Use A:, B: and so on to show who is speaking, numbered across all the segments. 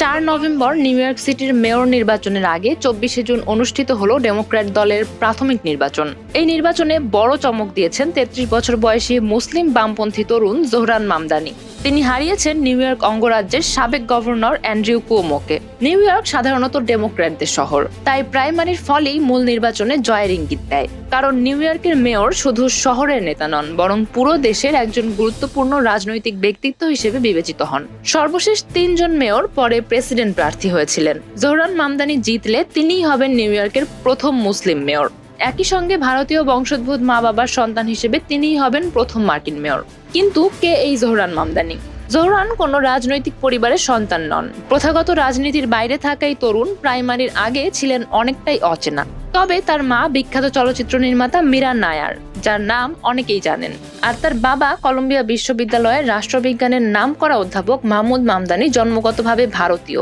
A: 4 November new York সিটির mayor নির্বাচনের আগে 24শে জুন অনুষ্ঠিত হলো ডেমোক্র্যাট দলের প্রাথমিক নির্বাচন। এই নির্বাচনে বড় চমক দিয়েছেন 33 বছর বয়সী মুসলিম বামপন্থী তরুণ জোহরান মামদানি। তিনি হারিয়েছেন নিউ ইয়র্ক অঙ্গরাজ্যের সাবেক গভর্নর অ্যান্ড্রিউ কুওমোকে। নিউ ইয়র্ক সাধারণত ডেমোক্র্যাটদের শহর, তাই প্রাইমারির ফলেই মূল নির্বাচনে জয়ের ইঙ্গিত দেয়। কারণ নিউ ইয়র্কের মেয়র শুধু শহরের নেতা নন, বরং পুরো দেশের একজন গুরুত্বপূর্ণ রাজনৈতিক ব্যক্তিত্ব হিসেবে বিবেচিত হন। সর্বশেষ 3 জন মেয়র পরে প্রেসিডেন্ট প্রার্থী হয়েছিলেন। জোহরান মামদানি জিতলে তিনিই হবেন নিউ ইয়র্কের প্রথম মুসলিম মেয়র। একই সঙ্গে ভারতীয় বংশোদ্ভূত মা বাবার সন্তান হিসেবে তিনিই হবেন প্রথম মার্কিন মেয়র। কিন্তু কে এই জোহরান মামদানি? জোহরান কোনো রাজনৈতিক পরিবারের সন্তান নন। প্রথাগত রাজনীতির বাইরে থাকা এই তরুণ প্রাইমারির আগে ছিলেন অনেকটাই অচেনা। তবে তার মা বিখ্যাত চলচ্চিত্র নির্মাতা মীরা নায়ার, যার নাম অনেকেই জানেন। আর তার বাবা কলম্বিয়া বিশ্ববিদ্যালয়ের রাষ্ট্রবিজ্ঞানের নামকরা অধ্যাপক মাহমুদ মামদানি জন্মগতভাবে ভারতীয়।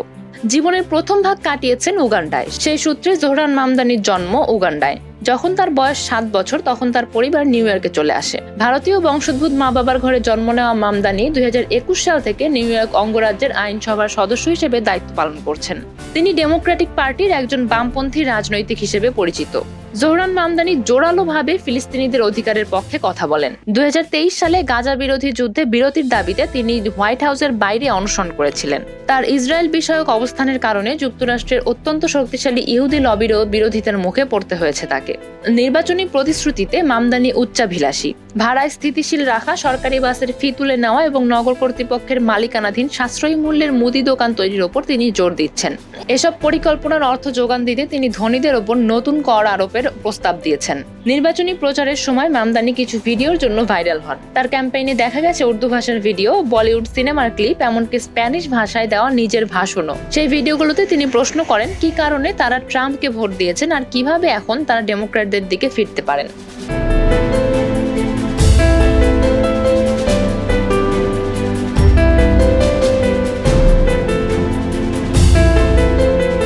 A: জীবনের প্রথম ভাগ কাটিয়েছেন উগান্ডায়। সেই সূত্রে জোহরান মামদানির জন্ম উগান্ডায়। যখন তার বয়স 7 বছর তখন তার পরিবার নিউ ইয়র্কে চলে আসে। ভারতীয় বংশোদ্ভূত মা বাবার ঘরে জন্ম নেওয়া মামদানি 2021 সাল থেকে নিউ ইয়র্ক অঙ্গরাজ্যের আইনসভার সদস্য হিসেবে দায়িত্ব পালন করছেন। তিনি ডেমোক্রেটিক পার্টির একজন বামপন্থী রাজনৈতিক হিসেবে পরিচিত। জোহরান মামদানি জোরালোভাবে ফিলিস্তিনিদের অধিকারের পক্ষে কথা বলেন। 2023 সালে গাজা বিরোধী যুদ্ধে বিরতির দাবিতে তিনি হোয়াইট হাউসের বাইরে অনশন করেছিলেন। তার ইসরায়েল বিষয়ক অবস্থানের কারণে যুক্তরাষ্ট্রের অত্যন্ত শক্তিশালী ইহুদি লবিরও বিরোধিতার মুখে পড়তে হয়েছে তাকে। নির্বাচনী প্রতিশ্রুতিতে মামদানি উচ্চাভিলাষী। ভাড়ায় স্থিতিশীল রাখা, সরকারি বাসের ফি তুলে নেওয়া এবং নগর কর্তৃপক্ষের মালিকানাধীন সাশ্রয়ী মূল্যের মুদি দোকান তৈরির ওপর তিনি জোর দিচ্ছেন। এসব পরিকল্পনার অর্থ যোগান দিতে তিনি ধনীদের ওপর নতুন কর আরোপের প্রস্তাব দিয়েছেন। নির্বাচনী প্রচারের সময় মামদানি কিছু ভিডিওর জন্য ভাইরাল হন। তার ক্যাম্পেইনে দেখা গেছে উর্দু ভাষার ভিডিও, বলিউড সিনেমার ক্লিপ, এমনকি স্প্যানিশ ভাষায় দেওয়া নিজের ভাষণও। সেই ভিডিওগুলোতে তিনি প্রশ্ন করেন কি কারণে তারা ট্রাম্পকে ভোট দিয়েছেন আর কিভাবে এখন তারা ডেমোক্র্যাটদের দিকে ফিরতে পারেন।